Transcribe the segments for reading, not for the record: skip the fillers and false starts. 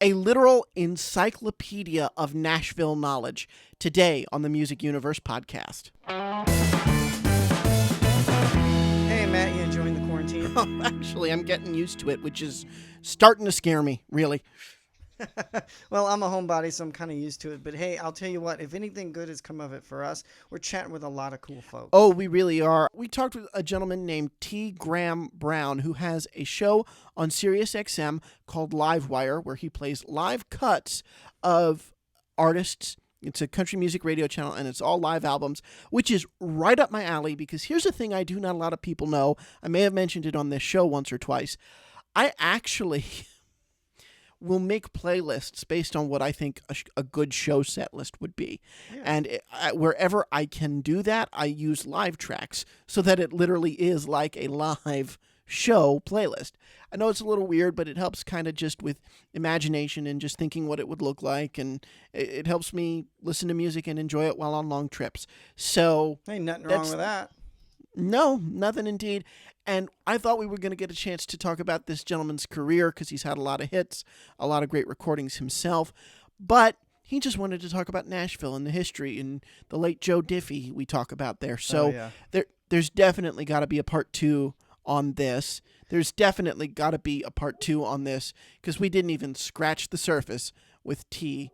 A literal encyclopedia of Nashville knowledge today on the Music Universe podcast. Hey, Matt, you enjoying the quarantine? Actually, I'm getting used to it, which is starting to scare me, really. Well, I'm a homebody, so I'm kind of used to it. But hey, I'll tell you what, if anything good has come of it for us, we're chatting with a lot of cool folks. Oh, we really are. We talked with a gentleman named T. Graham Brown, who has a show on SiriusXM called Livewire, where he plays live cuts of artists. It's a country music radio channel, and it's all live albums, which is right up my alley, because here's a thing I do not a lot of people know. I may have mentioned it on this show once or twice. I actually will make playlists based on what I think a good show set list would be. Yeah. And wherever I can do that, I use live tracks so that it literally is like a live show playlist. I know it's a little weird, but it helps kind of just with imagination and just thinking what it would look like. And it helps me listen to music and enjoy it while on long trips. So Ain't nothing wrong with that. no, nothing indeed. And I thought we were going to get a chance to talk about this gentleman's career because he's had a lot of hits, a lot of great recordings himself. But he just wanted to talk about Nashville and the history and the late Joe Diffie we talk about there. So there's definitely got to be a part 2 on this. There's definitely got to be a part 2 on this because we didn't even scratch the surface with T.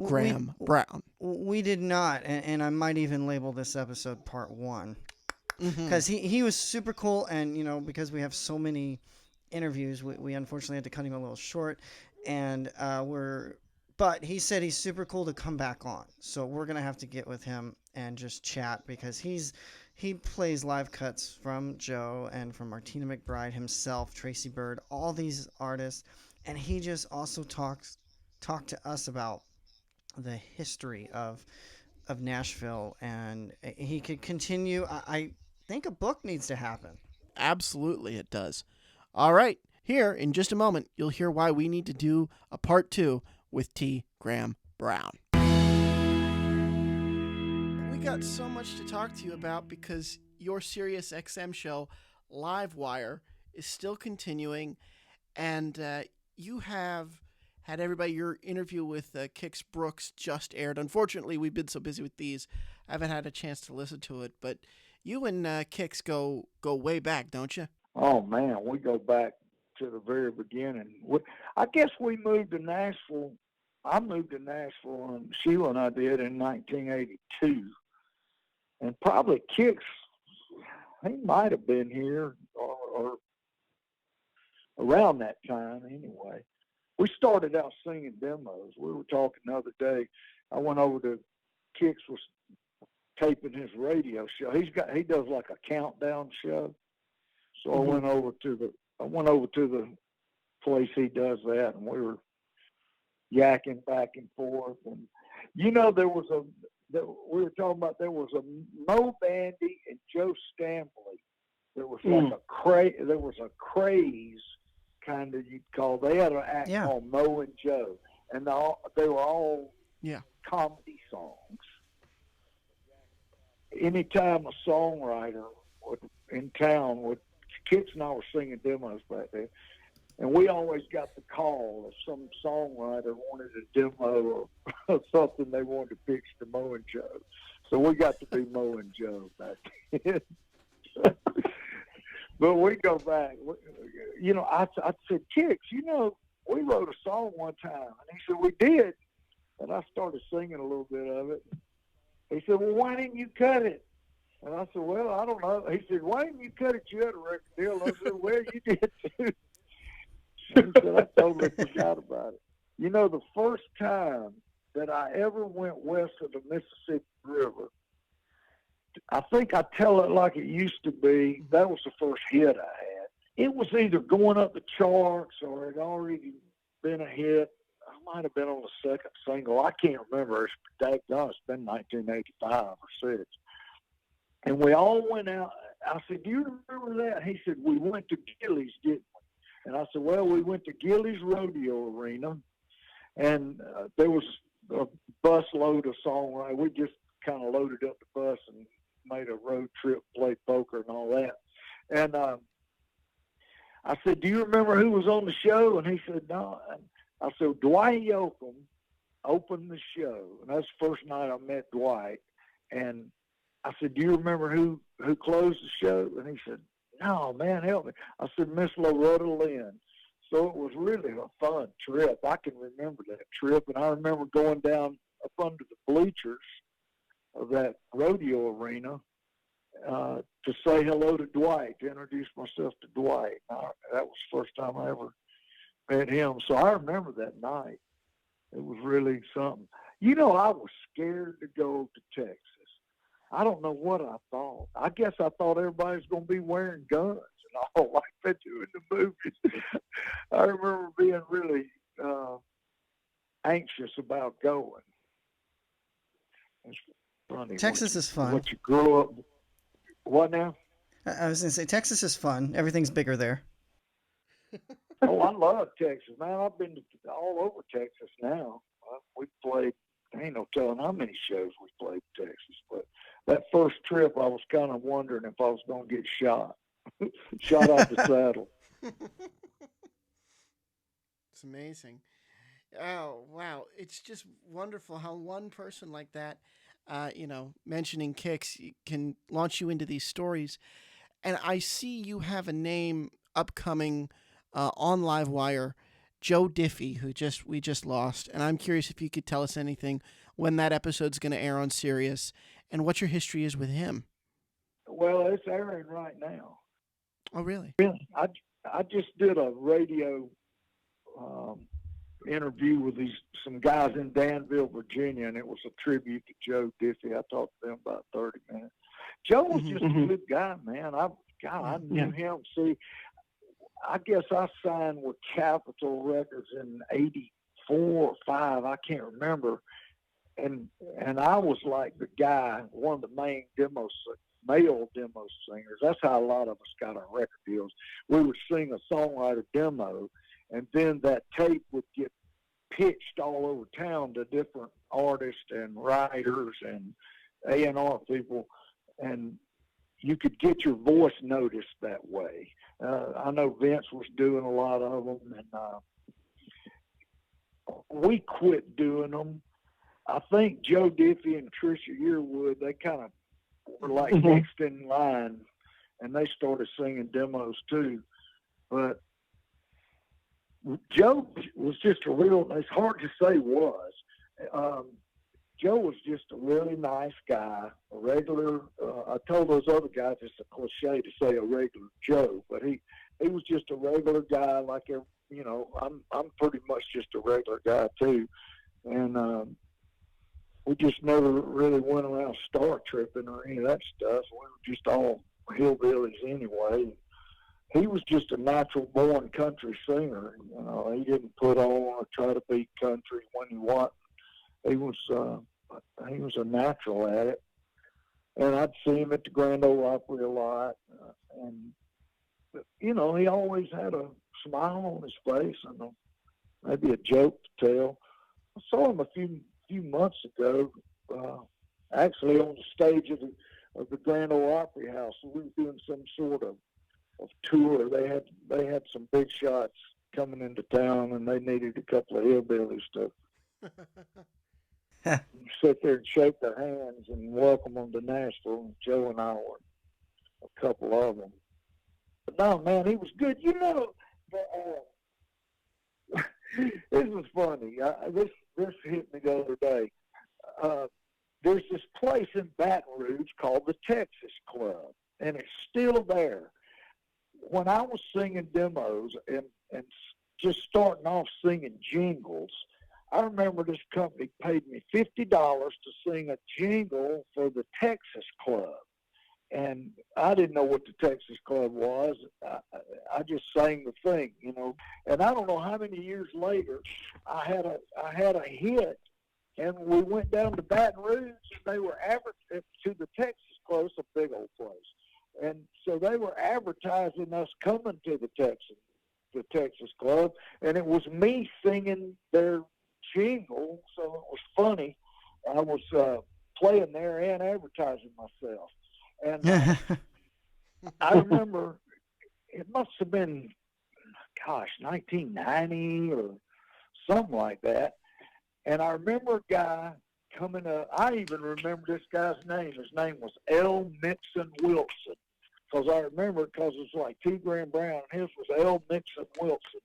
Graham Brown. We did not, and I might even label this episode part 1. Because he was super cool, and because we have so many interviews, we unfortunately had to cut him a little short, and but he said he's super cool to come back on, so we're gonna have to get with him and just chat because he plays live cuts from Joe and from Martina McBride himself, Tracy Byrd, all these artists, and he just also talked to us about the history of Nashville, and he could continue. I think a book needs to happen. Absolutely, it does. All right, here in just a moment, you'll hear why we need to do a part 2 with T. Graham Brown. We got so much to talk to you about because your SiriusXM show, Livewire, is still continuing, and you have had everybody. Your interview with Kix Brooks just aired. Unfortunately, we've been so busy with these, I haven't had a chance to listen to it, but you and Kix go way back, don't you? Oh, man, we go back to the very beginning. I guess we moved to Nashville. I moved to Nashville, and Sheila and I did in 1982. And probably Kix, he might have been here or around that time anyway. We started out singing demos. We were talking the other day. I went over to Kix was taping his radio show. He does like a countdown show. So I went over to the place he does that, and we were yakking back and forth. And we were talking about there was a Moe Bandy and Joe Stampley. There was like a craze kind of you'd call. They had an act called Moe and Joe, and they were all comedy songs. Anytime a songwriter in town Kix and I were singing demos back there, and we always got the call if some songwriter wanted a demo or something they wanted to pitch to Moe and Joe. So we got to be Moe and Joe back then. But we go back. I said, Kix, we wrote a song one time. And he said, we did. And I started singing a little bit of it. He said, well, why didn't you cut it? And I said, well, I don't know. He said, why didn't you cut it? You had a record deal. I said, well, you did too. He said, I totally forgot about it. The first time that I ever went west of the Mississippi River, I think I tell it like it used to be, that was the first hit I had. It was either going up the charts or it had already been a hit. I might have been on the second single. I can't remember. It's been 1985 or 6. And we all went out. I said, do you remember that? He said, we went to Gillies, didn't we? And I said, well, we went to Gillies Rodeo Arena, and there was a bus load of songwriters. We just kind of loaded up the bus and made a road trip, played poker and all that. And I said, do you remember who was on the show? And he said, no. I said, Dwight Yoakam opened the show. And that's the first night I met Dwight. And I said, do you remember who closed the show? And he said, no, man, help me. I said, Miss Loretta Lynn. So it was really a fun trip. I can remember that trip. And I remember going down up under the bleachers of that rodeo arena to say hello to Dwight, to introduce myself to Dwight. That was the first time I ever met him. So I remember that night. It was really something. You know, I was scared to go to Texas. I don't know what I thought. I guess I thought everybody was going to be wearing guns and all like they do in the movies. I remember being really anxious about going. It's funny. Texas is fun. What you grew up. What now? I was going to say, Texas is fun. Everything's bigger there. Oh, I love Texas, man. I've been all over Texas now. We played, ain't no telling how many shows we played in Texas. But that first trip, I was kind of wondering if I was going to get shot. Shot off the saddle. It's amazing. Oh, wow. It's just wonderful how one person like that, mentioning Kicks can launch you into these stories. And I see you have a name upcoming on Livewire, Joe Diffie, who we just lost. And I'm curious if you could tell us anything when that episode's going to air on Sirius and what your history is with him. Well, it's airing right now. Oh, really? Really? I just did a radio interview with some guys in Danville, Virginia, and it was a tribute to Joe Diffie. I talked to them about 30 minutes. Joe was just a good guy, man. I knew him. See, I guess I signed with Capitol Records in '84 or '85. I can't remember. And I was like the guy, one of the main male demo singers. That's how a lot of us got our record deals. We would sing a songwriter demo, and then that tape would get pitched all over town to different artists and writers and A&R people, and you could get your voice noticed that way. I know Vince was doing a lot of them, and we quit doing them. I think Joe Diffie and Tricia Yearwood, they kind of were like next in line, and they started singing demos too. But Joe was just it's hard to say was. Joe was just a really nice guy, a regular. I told those other guys it's a cliche to say a regular Joe, but he was just a regular guy. Like I'm pretty much just a regular guy too, and we just never really went around star tripping or any of that stuff. We were just all hillbillies anyway. He was just a natural born country singer. He didn't put on or try to be country when he wasn't. He was a natural at it. And I'd see him at the Grand Ole Opry a lot. He always had a smile on his face and maybe a joke to tell. I saw him a few months ago, actually on the stage of the Grand Ole Opry House. We were doing some sort of tour. They had some big shots coming into town, and they needed a couple of hillbillies to sit there and shake their hands and welcome them to Nashville. And Joe and I were a couple of them. But no, man, he was good. This was funny. This hit me the other day. There's this place in Baton Rouge called the Texas Club, and it's still there. When I was singing demos and just starting off singing jingles, I remember this company paid me $50 to sing a jingle for the Texas Club. And I didn't know what the Texas Club was. I just sang the thing, And I don't know how many years later, I had a hit, and we went down to Baton Rouge, and they were advertising to the Texas Club. It's a big old place. And so they were advertising us coming to the Texas Club, and it was me singing their jingle, so it was funny. I was playing there and advertising myself. And I remember it must have been, 1990 or something like that. And I remember a guy coming up. I even remember this guy's name. His name was L. Mixon Wilson. Because I remember it because it's like T. Graham Brown, and his was L. Mixon Wilson.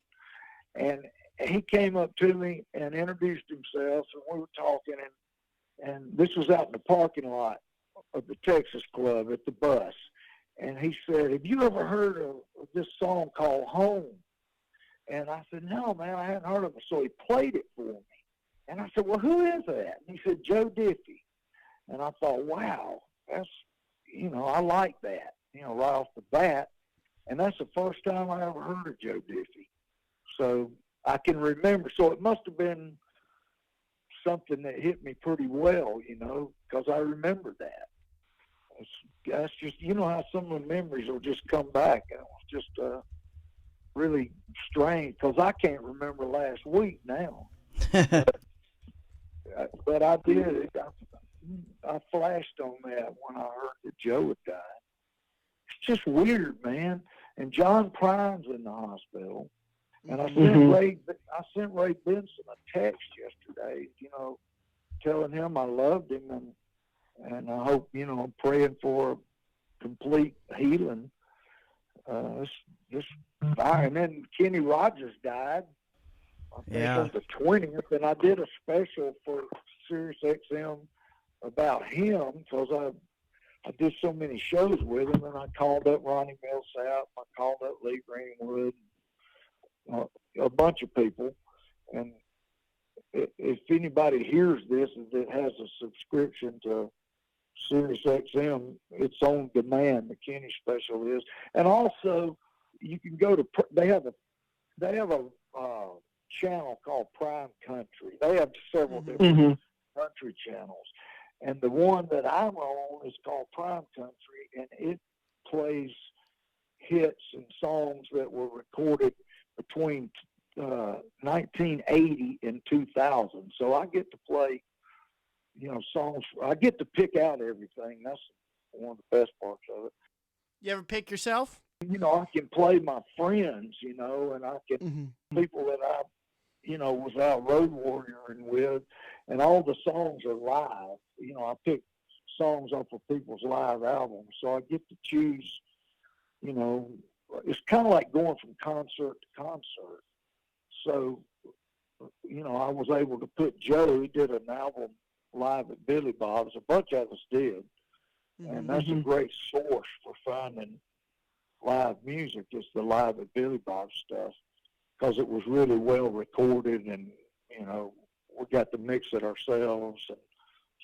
And he came up to me and introduced himself, and we were talking, and this was out in the parking lot of the Texas Club at the bus. And he said, have you ever heard of this song called Home? And I said, no, man, I hadn't heard of it. So he played it for me. And I said, well, who is that? And he said, Joe Diffie. And I thought, wow, that's, I like that, right off the bat. And that's the first time I ever heard of Joe Diffie. So I can remember. So it must have been something that hit me pretty well, because I remember that. That's just, how some of the memories will just come back. And it was just really strange because I can't remember last week now. But I did. I flashed on that when I heard that Joe had died. It's just weird, man. And John Prine's in the hospital. And I sent Ray Benson a text yesterday, telling him I loved him and I hope, I'm praying for complete healing. And then Kenny Rogers died, I think on the 20th, and I did a special for Sirius XM about him because I did so many shows with him, and I called up Ronnie Millsap, I called up Lee Greenwood, a bunch of people. And if anybody hears this that has a subscription to Sirius XM, it's on demand. The Kenny special is, and also you can go to. They have a channel called Prime Country. They have several different country channels, and the one that I'm on is called Prime Country, and it plays hits and songs that were recorded between 1980 and 2000. So I get to play, songs. I get to pick out everything. That's one of the best parts of it. You ever pick yourself? I can play my friends, and I can people that I, was out road warrioring with, and all the songs are live. I pick songs off of people's live albums, so I get to choose. It's kind of like going from concert to concert. So, I was able to put Joe. He did an album live at Billy Bob's. A bunch of us did. And that's a great source for finding live music, is the live at Billy Bob's stuff, because it was really well recorded, and, we got to mix it ourselves. And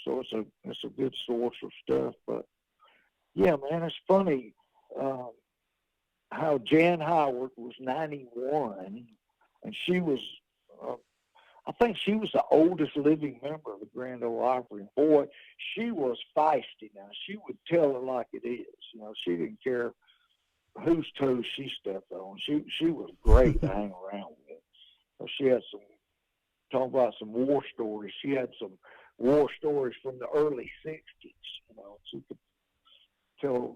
so it's a good source of stuff. But, yeah, man, it's funny how Jan Howard was 91, and she was, I think she was the oldest living member of the Grand Ole Opry. And boy, she was feisty now. She would tell it like it is. She didn't care whose toes she stepped on. She was great to hang around with. She had talk about some war stories. She had some war stories from the early 60s. She could tell,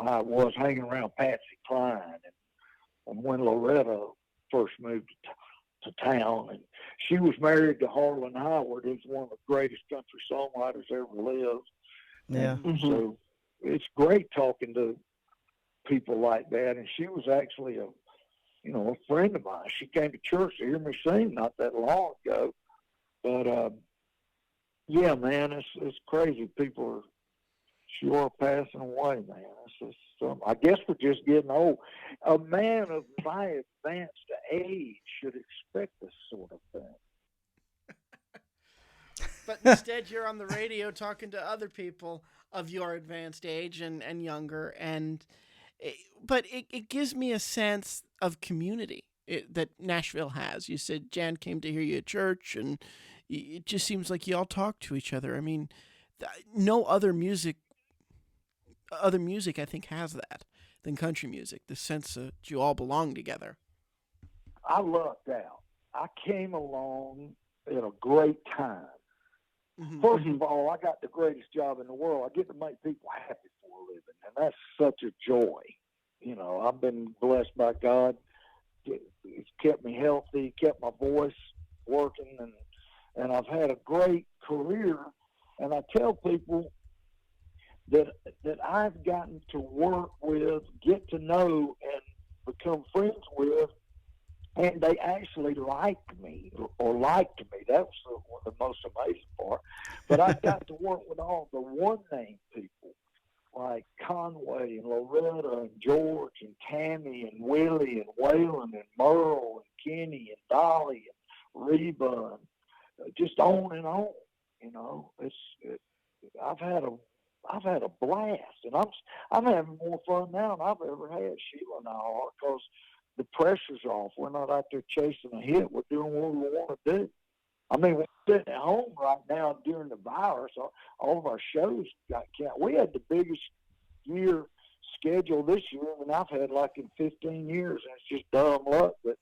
how it was hanging around Patsy Cline and when Loretta first moved to town. And she was married to Harlan Howard, who's one of the greatest country songwriters ever lived. Yeah. So it's great talking to people like that. And she was actually a friend of mine. She came to church to hear me sing not that long ago. But, yeah, man, it's crazy. People are sure passing away, man. It's just, I guess we're just getting old. A man of my advanced age should expect this sort of thing. But instead, you're on the radio talking to other people of your advanced age and younger. But it gives me a sense of community that Nashville has. You said Jan came to hear you at church, and it just seems like you all talk to each other. I mean, no other music I think has that than country music, the sense that you all belong together. I lucked out. I came along at a great time. First of all, I got the greatest job in the world. I get to make people happy for a living, and that's such a joy. I've been blessed by God. It's kept me healthy, kept my voice working, and I've had a great career. And I tell people that I've gotten to work with, get to know, and become friends with, and they actually liked me or liked me. That was the most amazing part. But I got to work with all the one-name people like Conway and Loretta and George and Tammy and Willie and Waylon and Merle and Kenny and Dolly and Reba and just on and on. You know, I've had a blast, and I'm having more fun now than I've ever had. Sheila and I are, because the pressure's off. We're not out there chasing a hit. We're doing what we want to do. I mean, we're sitting at home right now during the virus. All of our shows got canceled. We had the biggest year schedule this year than I've had like in 15 years, and it's just dumb luck that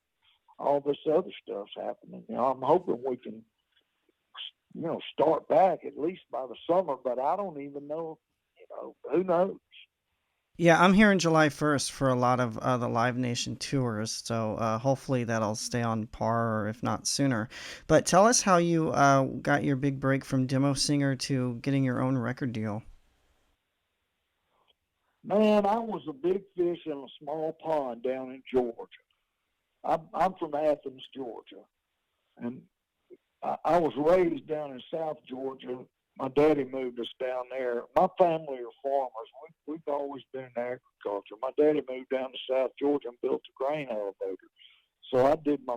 all this other stuff's happening. You know, I'm hoping we can, start back at least by the summer, but I don't even know, who knows? Yeah, I'm here in July 1st for a lot of the Live Nation tours, so hopefully that'll stay on par, or if not sooner. But tell us how you got your big break from demo singer to getting your own record deal. Man, I was a big fish in a small pond down in Georgia. I'm from Athens, Georgia, and I was raised down in South Georgia. My daddy moved us down there. My family are farmers. We've always been in agriculture. My daddy moved down to South Georgia and built a grain elevator. So I did my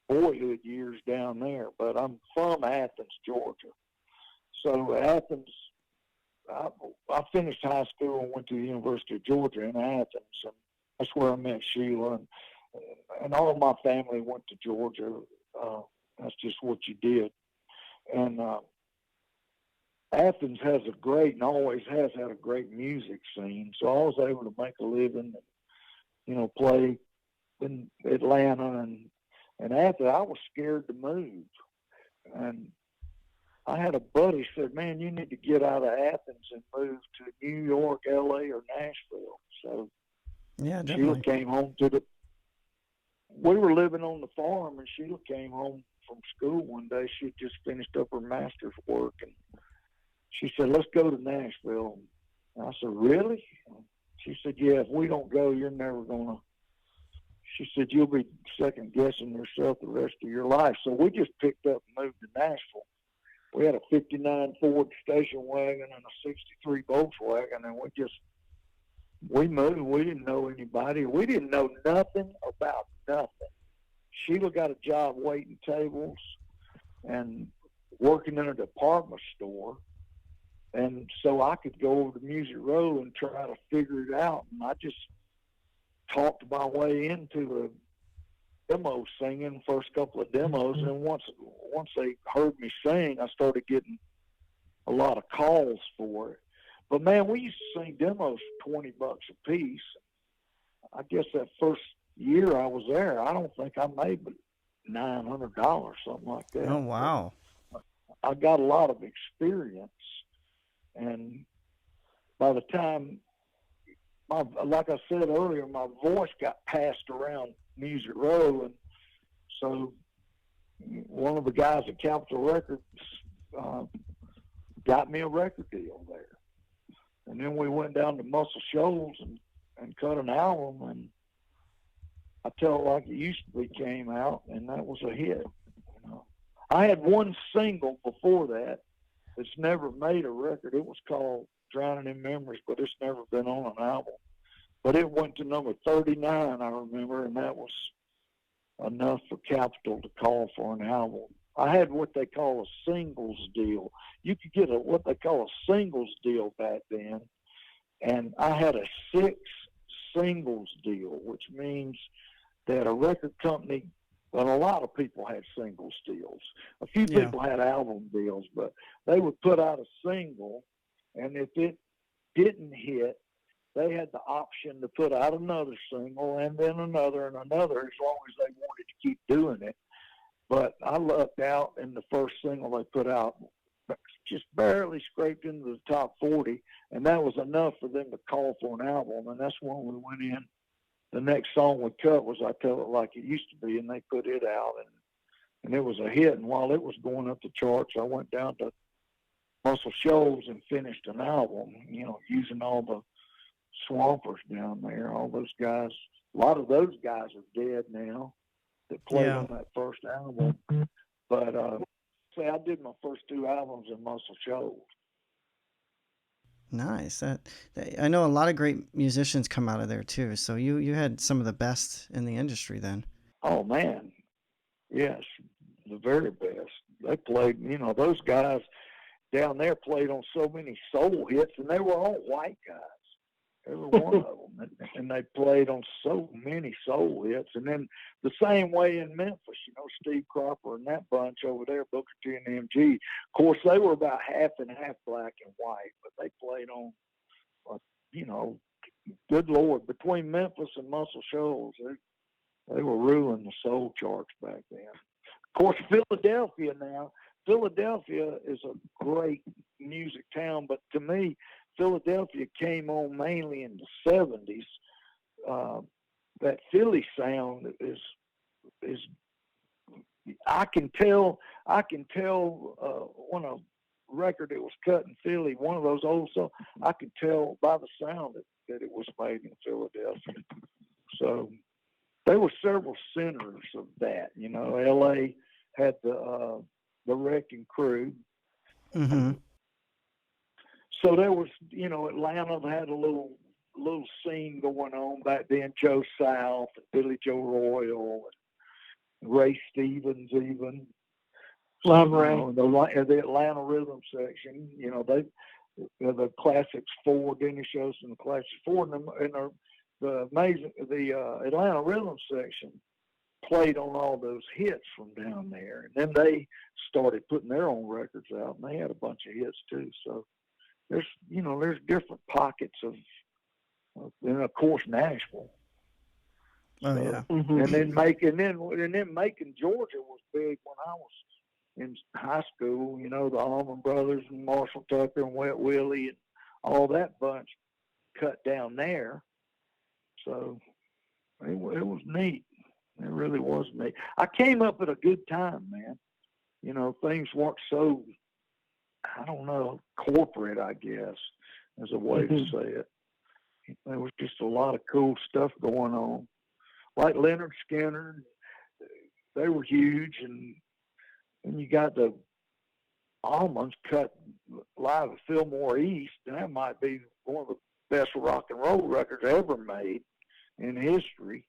boyhood years down there, but I'm from Athens, Georgia. So Athens, I finished high school and went to the University of Georgia in Athens, and that's where I met Sheila, and all of my family went to Georgia. That's just what you did. And Athens has a great, and always has had a great music scene, so I was able to make a living and, play in Atlanta and Athens. I was scared to move, and I had a buddy said, "Man, you need to get out of Athens and move to New York, L.A., or Nashville." So Yeah, Sheila definitely. came home we were living on the farm, and Sheila came home from school one day. She had just finished up her master's work, and she said, "Let's go to Nashville." And I said, "Really?" She said, "Yeah, if we don't go, you're never going to." She said, "You'll be second-guessing yourself the rest of your life." So we just picked up and moved to Nashville. We had a 59 Ford station wagon and a 63 Volkswagen, and we moved. We didn't know anybody. We didn't know nothing about nothing. Sheila got a job waiting tables and working in a department store. And so I could go over to Music Row and try to figure it out. And I just talked my way into the demo singing, first couple of demos. And once they heard me sing, I started getting a lot of calls for it. But man, we used to sing demos for $20 a piece. I guess that first year I was there, I don't think I made but $900, something like that. Oh, wow. I got a lot of experience, and by the time, like I said earlier, my voice got passed around Music Row, and so one of the guys at Capitol Records got me a record deal there. And then we went down to Muscle Shoals and cut an album, and I Tell It Like It Used to Be came out, and that was a hit. I had one single before that that's never made a record. It was called Drowning in Memories, but it's never been on an album. But it went to number 39, I remember, and that was enough for Capitol to call for an album. I had what they call a singles deal. You could get what they call a singles deal back then, and I had a 6 singles deal, which means that a record company, well, a lot of people had singles deals. A few Yeah. people had album deals, but they would put out a single, and if it didn't hit, they had the option to put out another single and then another and another, as long as they wanted to keep doing it. But I lucked out, and the first single they put out just barely scraped into the top 40, and that was enough for them to call for an album, and that's when we went in. The next song we cut was I Tell It Like It Used to Be, and they put it out, and and it was a hit. And while it was going up the charts, I went down to Muscle Shoals and finished an album, using all the swampers down there, all those guys. A lot of those guys are dead now that played on that first album. But I did my first 2 albums in Muscle Shoals. Nice. I know a lot of great musicians come out of there too. So you had some of the best in the industry then. Oh man, yes, the very best. They played. Those guys down there played on so many soul hits, and they were all white guys. Every one of them, and they played on so many soul hits. And then the same way in Memphis, Steve Cropper and that bunch over there, Booker T and MG. Of course, they were about half and half black and white, but they played on, good Lord, between Memphis and Muscle Shoals, they were ruling the soul charts back then. Of course, Philadelphia is a great music town, but to me, Philadelphia came on mainly in the 70s. That Philly sound is I can tell when a record that was cut in Philly, one of those old songs, I could tell by the sound that it was made in Philadelphia. So there were several centers of that. L.A. had the Wrecking Crew. Mm-hmm. So there was, Atlanta had a little scene going on back then. Joe South, and Billy Joe Royal, and Ray Stevens, even. The Atlanta rhythm section. The Classics 4, Dennis Yost and the Classics 4, and the Atlanta rhythm section played on all those hits from down there, and then they started putting their own records out, and they had a bunch of hits too. So there's different pockets and of course Nashville. Oh yeah. Mm-hmm. And then Macon, Georgia was big when I was in high school. The Allman Brothers and Marshall Tucker and Wet Willie and all that bunch cut down there. So it was neat. It really was neat. I came up at a good time, man. Things weren't so, I don't know, corporate, I guess, is a way to say it. There was just a lot of cool stuff going on. Like Leonard Skinner, they were huge, and you got the Almonds cut live at Fillmore East, and that might be one of the best rock and roll records ever made in history.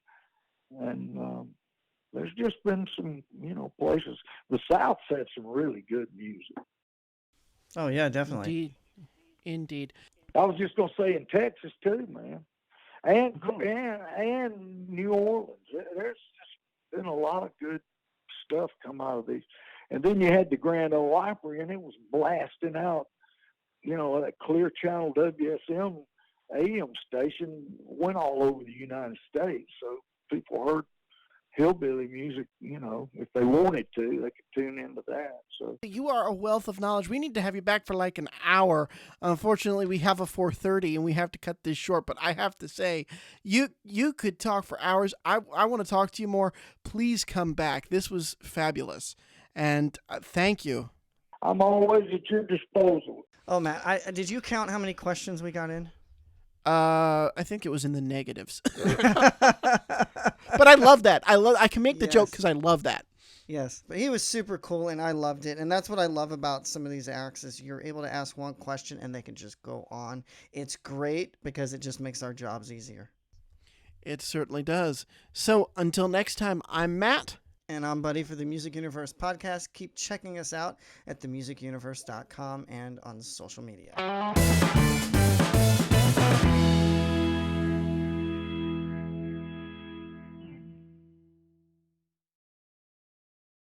And there's just been some, places. The South's had some really good music. Oh yeah, definitely. Indeed. I was just gonna say in Texas too, man, and New Orleans. There's just been a lot of good stuff come out of these. And then you had the Grand Ole Opry, and it was blasting out. That Clear Channel WSM AM station went all over the United States, so people heard hillbilly music, if they wanted to, they could tune into that. So you are a wealth of knowledge. We need to have you back for like an hour. Unfortunately, we have a 4:30 and we have to cut this short, but I have to say, you could talk for hours. I want to talk to you more. Please come back. This was fabulous. And thank you. I'm always at your disposal. Oh, Matt, did you count how many questions we got in? I think it was in the negatives. But I love that. I can make the joke because I love that. Yes, but he was super cool, and I loved it. And that's what I love about some of these acts is you're able to ask one question, and they can just go on. It's great because it just makes our jobs easier. It certainly does. So until next time, I'm Matt. And I'm Buddy for the Music Universe podcast. Keep checking us out at themusicuniverse.com and on social media.